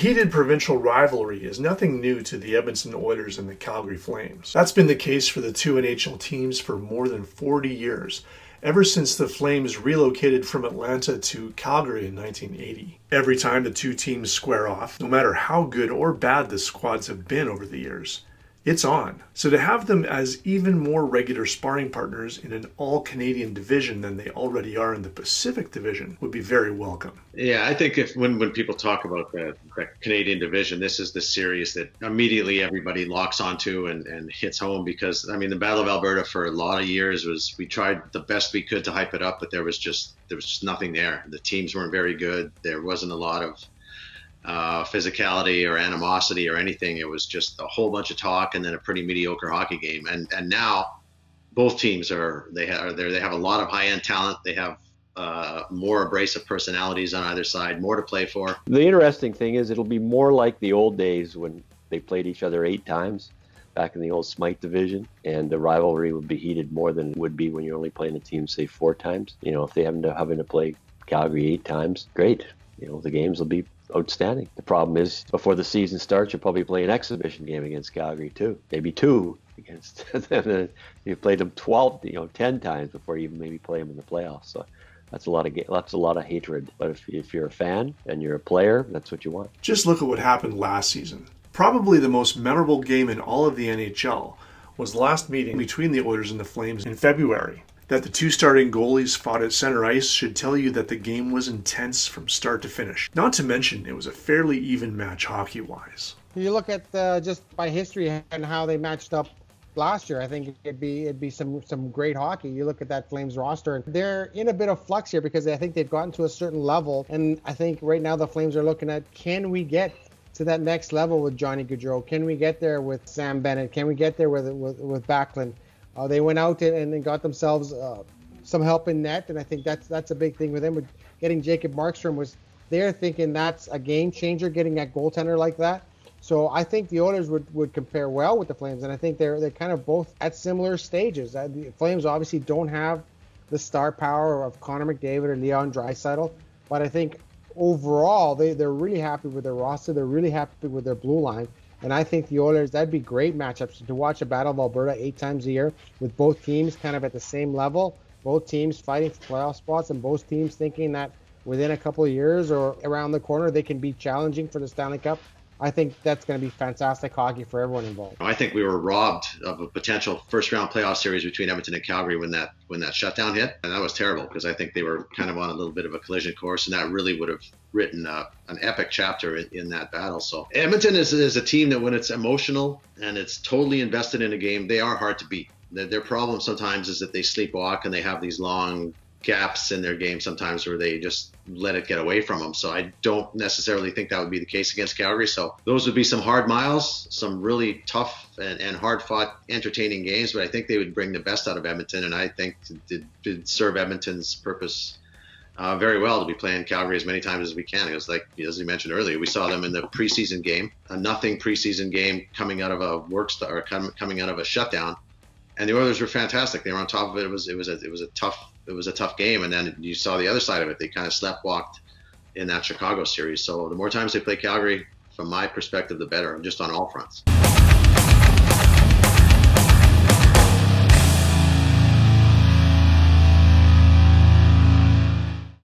heated provincial rivalry is nothing new to the Edmonton Oilers and the Calgary Flames. That's been the case for the two NHL teams for more than 40 years, ever since the Flames relocated from Atlanta to Calgary in 1980. Every time the two teams square off, no matter how good or bad the squads have been over the years, it's on. So to have them as even more regular sparring partners in an all-Canadian division than they already are in the Pacific Division would be very welcome. Yeah, I think when people talk about the Canadian division, this is the series that immediately everybody locks onto and hits home because, I mean, the Battle of Alberta for a lot of years we tried the best we could to hype it up, but there was just nothing there. The teams weren't very good. There wasn't a lot of physicality or animosity or anything. It was just a whole bunch of talk and then a pretty mediocre hockey game. And now both teams they have a lot of high-end talent. They have more abrasive personalities on either side, more to play for. The interesting thing is it'll be more like the old days when they played each other 8 times back in the old Smite division, and the rivalry would be heated more than it would be when you're only playing a team, say, 4 times. You know, if they having to play Calgary 8 times, great. You know, the games will be outstanding. The problem is, before the season starts, you'll probably play an exhibition game against Calgary too, maybe 2 against them. You played them 10 times before you even maybe play them in the playoffs. So that's a lot of hatred. But if you're a fan and you're a player, that's what you want. Just look at what happened last season. Probably the most memorable game in all of the NHL was the last meeting between the Oilers and the Flames in February. That the 2 starting goalies fought at center ice should tell you that the game was intense from start to finish. Not to mention, it was a fairly even match hockey-wise. You look at just by history and how they matched up last year, I think it'd be some great hockey. You look at that Flames roster, and they're in a bit of flux here because I think they've gotten to a certain level, and I think right now the Flames are looking at, can we get to that next level with Johnny Gaudreau? Can we get there with Sam Bennett? Can we get there with Backlund? They went out and got themselves some help in net, and I think that's a big thing with them. With getting Jacob Markstrom, they're thinking that's a game changer, getting that goaltender like that. So I think the Oilers would compare well with the Flames, and I think they're kind of both at similar stages. The Flames obviously don't have the star power of Connor McDavid or Leon Draisaitl, but I think overall they're really happy with their roster. They're really happy with their blue line. And I think the Oilers, that'd be great matchups to watch a Battle of Alberta 8 times a year with both teams kind of at the same level, both teams fighting for playoff spots, and both teams thinking that within a couple of years or around the corner, they can be challenging for the Stanley Cup. I think that's going to be fantastic hockey for everyone involved. I think we were robbed of a potential first-round playoff series between Edmonton and Calgary when that shutdown hit, and that was terrible because I think they were kind of on a little bit of a collision course, and that really would have written an epic chapter in that battle. So Edmonton is a team that when it's emotional and it's totally invested in a game, they are hard to beat. Their problem sometimes is that they sleepwalk and they have these long gaps in their game sometimes where they just let it get away from them. So I don't necessarily think that would be the case against Calgary. So those would be some hard miles, some really tough and hard-fought, entertaining games, but I think they would bring the best out of Edmonton, and I think it serve Edmonton's purpose very well to be playing Calgary as many times as we can. It was like, as you mentioned earlier, we saw them in the preseason game, a nothing preseason game coming out of a coming out of a shutdown, and the Oilers were fantastic. They were on top of it. It was a tough game, and then you saw the other side of it. They kind of sleptwalked in that Chicago series. So the more times they play Calgary, from my perspective, the better, just on all fronts.